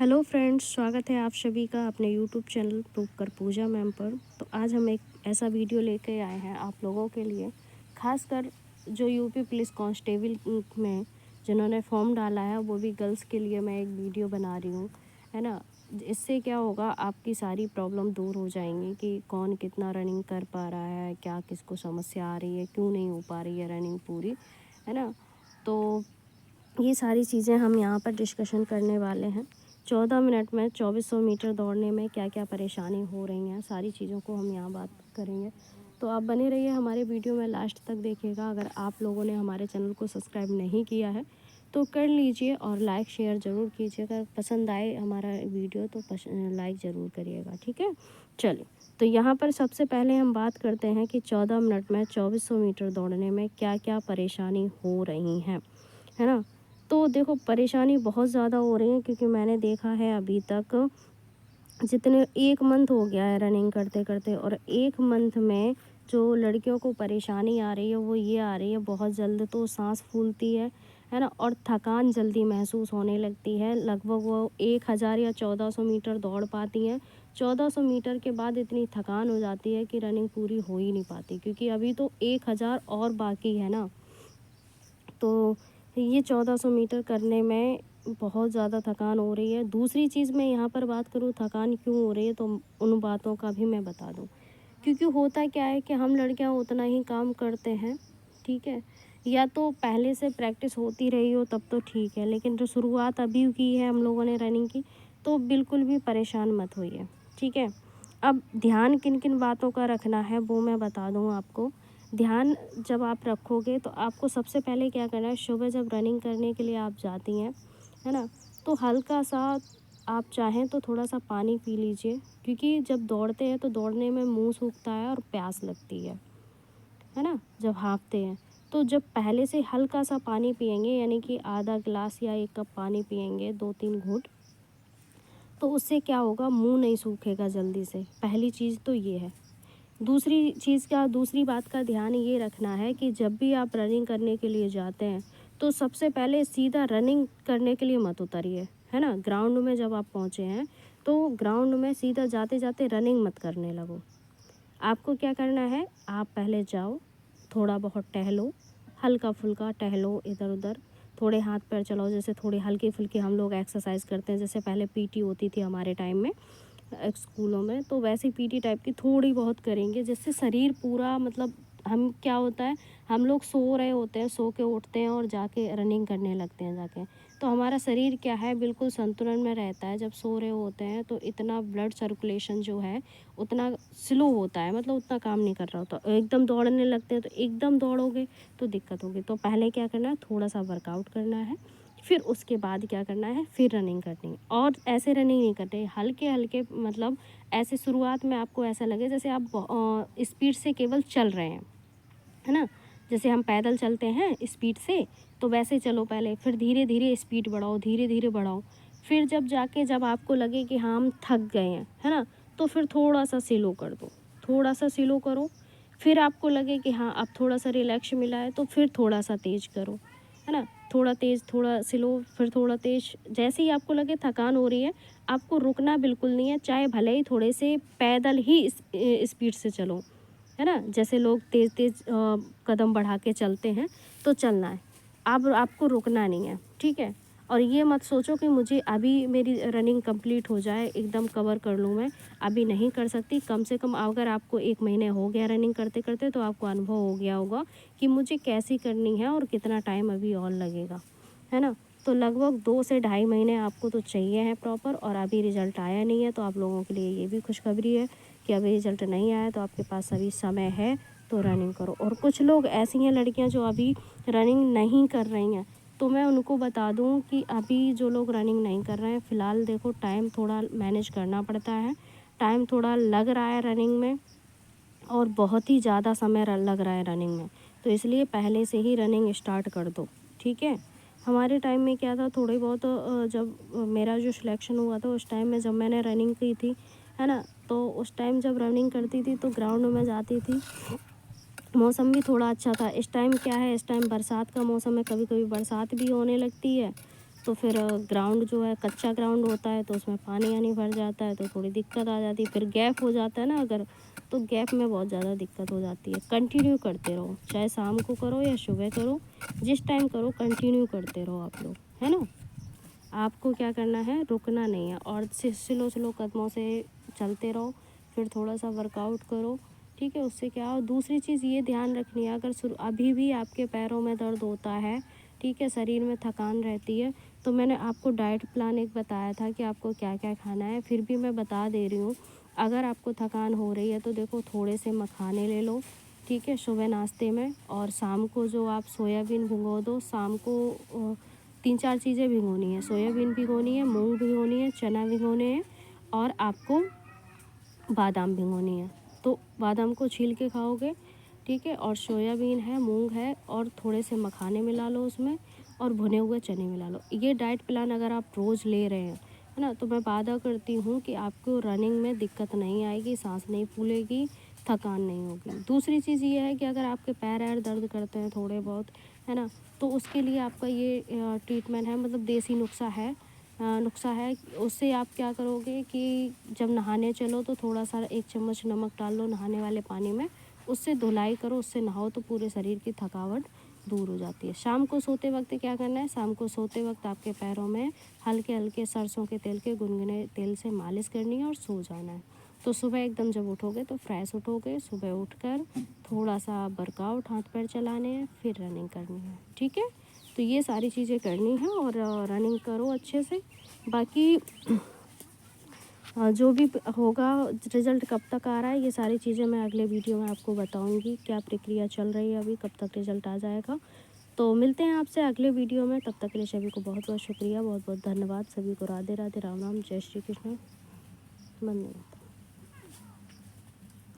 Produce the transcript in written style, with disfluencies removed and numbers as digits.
Hello friends, स्वागत है आप सभी का अपने यूट्यूब चैनल प्रोकर पूजा मैम पर। तो आज हम एक ऐसा वीडियो लेके आए हैं आप लोगों के लिए, खासकर जो यूपी पुलिस कांस्टेबल में जिन्होंने फॉर्म डाला है, वो भी गर्ल्स के लिए मैं एक वीडियो बना रही हूँ, है ना। इससे क्या होगा, आपकी सारी प्रॉब्लम दूर हो जाएंगी कि कौन कितना रनिंग कर पा रहा है, क्या किसको समस्या आ रही है, क्यों नहीं हो पा रही है रनिंग पूरी, है ना। तो ये सारी चीज़ें हम यहाँ पर डिस्कशन करने वाले हैं। 14 मिनट में 2400 मीटर दौड़ने में क्या क्या परेशानी हो रही हैं, सारी चीज़ों को हम यहाँ बात करेंगे। तो आप बने रहिए हमारे वीडियो में, लास्ट तक देखिएगा। अगर आप लोगों ने हमारे चैनल को सब्सक्राइब नहीं किया है तो कर लीजिए और लाइक शेयर ज़रूर कीजिए। अगर पसंद आए हमारा वीडियो तो लाइक ज़रूर करिएगा, ठीक है। चलिए, तो यहाँ पर सबसे पहले हम बात करते हैं कि 14 मिनट में 2400 मीटर दौड़ने में क्या क्या परेशानी हो रही हैं, है ना। तो देखो, परेशानी बहुत ज़्यादा हो रही है, क्योंकि मैंने देखा है अभी तक जितने 1 मंथ हो गया है रनिंग करते करते, और 1 मंथ में जो लड़कियों को परेशानी आ रही है वो ये आ रही है, बहुत जल्द तो सांस फूलती है ना, और थकान जल्दी महसूस होने लगती है। लगभग वो 1000 या 1400 मीटर दौड़ पाती हैं। 1400 मीटर के बाद इतनी थकान हो जाती है कि रनिंग पूरी हो ही नहीं पाती, क्योंकि अभी तो 1000 और बाकी है ना। तो ये 1400 मीटर करने में बहुत ज़्यादा थकान हो रही है। दूसरी चीज़ मैं यहाँ पर बात करूँ थकान क्यों हो रही है, तो उन बातों का भी मैं बता दूँ। क्योंकि होता क्या है कि हम लड़कियाँ उतना ही काम करते हैं, ठीक है। या तो पहले से प्रैक्टिस होती रही हो तब तो ठीक है, लेकिन जो शुरुआत अभी की है हम लोगों ने रनिंग की, तो बिल्कुल भी परेशान मत होइए, ठीक है। अब ध्यान किन किन बातों का रखना है वो मैं बता दूँ आपको। ध्यान जब आप रखोगे तो आपको सबसे पहले क्या करना है, सुबह जब रनिंग करने के लिए आप जाती हैं, है ना, तो हल्का सा आप चाहें तो थोड़ा सा पानी पी लीजिए, क्योंकि जब दौड़ते हैं तो दौड़ने में मुंह सूखता है और प्यास लगती है ना, जब हाँफते हैं। तो जब पहले से हल्का सा पानी पिएंगे, यानी कि आधा गिलास या 1 कप पानी पिएंगे, 2-3 घूंट, तो उससे क्या होगा, मुंह नहीं सूखेगा जल्दी से। पहली चीज़ तो ये है। दूसरी बात का ध्यान ये रखना है कि जब भी आप रनिंग करने के लिए जाते हैं तो सबसे पहले सीधा रनिंग करने के लिए मत उतरिए, है ना। ग्राउंड में जब आप पहुँचे हैं तो ग्राउंड में सीधा जाते जाते रनिंग मत करने लगो। आपको क्या करना है, आप पहले जाओ, थोड़ा बहुत टहलो, हल्का फुल्का टहलो इधर उधर, थोड़े हाथ पैर चलाओ, जैसे थोड़ी हल्की फुल्की हम लोग एक्सरसाइज करते हैं, जैसे पहले पीटी होती थी हमारे टाइम में स्कूलों में, तो वैसे पीटी टाइप की थोड़ी बहुत करेंगे, जिससे शरीर पूरा, मतलब हम क्या होता है, हम लोग सो रहे होते हैं, सो के उठते हैं और जाके रनिंग करने लगते हैं जाके, तो हमारा शरीर क्या है, बिल्कुल संतुलन में रहता है। जब सो रहे होते हैं तो इतना ब्लड सर्कुलेशन जो है उतना स्लो होता है, मतलब उतना काम नहीं कर रहा होता। एकदम दौड़ने लगते हैं तो एकदम दौड़ोगे तो दिक्कत होगी। तो पहले क्या करना है, थोड़ा सा वर्कआउट करना है, फिर उसके बाद क्या करना है, फिर रनिंग करनी है। और ऐसे रनिंग नहीं करते हल्के हल्के, मतलब ऐसे शुरुआत में आपको ऐसा लगे जैसे आप स्पीड से केवल चल रहे हैं, है ना। जैसे हम पैदल चलते हैं स्पीड से, तो वैसे चलो पहले, फिर धीरे धीरे स्पीड बढ़ाओ, धीरे धीरे बढ़ाओ। फिर जब आपको लगे कि हाँ हम थक गए हैं, है ना, तो फिर थोड़ा सा स्लो कर दो, थोड़ा सा स्लो करो। फिर आपको लगे कि हाँ अब थोड़ा सा रिलैक्स मिला है, तो फिर थोड़ा सा तेज़ करो, है ना। थोड़ा तेज़, थोड़ा स्लो, फिर थोड़ा तेज़। जैसे ही आपको लगे थकान हो रही है, आपको रुकना बिल्कुल नहीं है, चाहे भले ही थोड़े से पैदल ही स्पीड से चलो, है ना। जैसे लोग तेज़ तेज़ कदम बढ़ा के चलते हैं, तो चलना है। अब आपको रुकना नहीं है, ठीक है। और ये मत सोचो कि मुझे अभी मेरी रनिंग कंप्लीट हो जाए, एकदम कवर कर लूँ मैं, अभी नहीं कर सकती। कम से कम अगर आपको 1 महीने हो गया रनिंग करते करते, तो आपको अनुभव हो गया होगा कि मुझे कैसी करनी है और कितना टाइम अभी और लगेगा, है ना। तो लगभग 2 से ढाई महीने आपको तो चाहिए है प्रॉपर, और अभी रिज़ल्ट आया नहीं है, तो आप लोगों के लिए ये भी खुशखबरी है कि अभी रिज़ल्ट नहीं आया, तो आपके पास अभी समय है, तो रनिंग करो। और कुछ लोग ऐसी हैं लड़कियां जो अभी रनिंग नहीं कर रही हैं, तो मैं उनको बता दूं कि अभी जो लोग रनिंग नहीं कर रहे हैं, फ़िलहाल देखो टाइम थोड़ा मैनेज करना पड़ता है, टाइम थोड़ा लग रहा है रनिंग में, और बहुत ही ज़्यादा समय लग रहा है रनिंग में, तो इसलिए पहले से ही रनिंग स्टार्ट कर दो, ठीक है। हमारे टाइम में क्या था, थोड़ी बहुत जब मेरा जो सिलेक्शन हुआ था उस टाइम में, जब मैंने रनिंग की थी, है ना, तो उस टाइम जब रनिंग करती थी तो ग्राउंड में जाती थी, मौसम भी थोड़ा अच्छा था। इस टाइम क्या है, इस टाइम बरसात का मौसम है, कभी कभी बरसात भी होने लगती है तो फिर ग्राउंड जो है कच्चा ग्राउंड होता है तो उसमें पानी आनी भर जाता है तो थोड़ी दिक्कत आ जाती है। फिर गैप हो जाता है ना अगर, तो गैप में बहुत ज़्यादा दिक्कत हो जाती है। कंटिन्यू करते रहो, चाहे शाम को करो या सुबह करो, जिस टाइम करो कंटिन्यू करते रहो आप लोग, है ना। आपको क्या करना है, रुकना नहीं है और स्लो स्लो कदमों से चलते रहो। फिर थोड़ा सा वर्कआउट करो, ठीक है। उससे क्या हो, दूसरी चीज़ ये ध्यान रखनी है, अगर अभी भी आपके पैरों में दर्द होता है, ठीक है, शरीर में थकान रहती है, तो मैंने आपको डाइट प्लान एक बताया था कि आपको क्या क्या खाना है, फिर भी मैं बता दे रही हूँ। अगर आपको थकान हो रही है तो देखो थोड़े से मखाने ले लो, ठीक है, सुबह नाश्ते में। और शाम को जो आप सोयाबीन भिगो दो, शाम को 3-4 चीज़ें भिगोनी है, सोयाबीन भिगोनी है, मूंग भिगोनी है, चना भिगोने हैं और आपको बादाम भिगोनी है। तो बादाम को छील के खाओगे, ठीक है, और सोयाबीन है, मूंग है और थोड़े से मखाने मिला लो उसमें और भुने हुए चने मिला लो। ये डाइट प्लान अगर आप रोज़ ले रहे हैं, है ना, तो मैं वादा करती हूँ कि आपको रनिंग में दिक्कत नहीं आएगी, सांस नहीं फूलेगी, थकान नहीं होगी। दूसरी चीज़ ये है कि अगर आपके पैर ऐर दर्द करते हैं थोड़े बहुत, है ना, तो उसके लिए आपका ये ट्रीटमेंट है, मतलब देसी नुस्खा है। नुस्खा है, उससे आप क्या करोगे कि जब नहाने चलो तो थोड़ा सा 1 चम्मच नमक डाल लो नहाने वाले पानी में, उससे धुलाई करो, उससे नहाओ तो पूरे शरीर की थकावट दूर हो जाती है। शाम को सोते वक्त क्या करना है, शाम को सोते वक्त आपके पैरों में हल्के हल्के सरसों के तेल के गुनगुने तेल से मालिश करनी है और सो जाना है। तो सुबह एकदम जब उठोगे तो फ्रेश उठोगे, सुबह उठकर थोड़ा सा वर्कआउट, हाथ पैर चलाने हैं, फिर रनिंग करनी है, ठीक है। तो ये सारी चीज़ें करनी है और रनिंग करो अच्छे से। बाकी जो भी होगा, रिज़ल्ट कब तक आ रहा है, ये सारी चीज़ें मैं अगले वीडियो में आपको बताऊंगी, क्या प्रक्रिया चल रही है अभी, कब तक रिज़ल्ट आ जाएगा। तो मिलते हैं आपसे अगले वीडियो में, तब तक के लिए सभी को बहुत बहुत शुक्रिया, बहुत बहुत धन्यवाद। सभी को राधे राधे, राम राम, जय श्री कृष्ण, वंदे मातरम।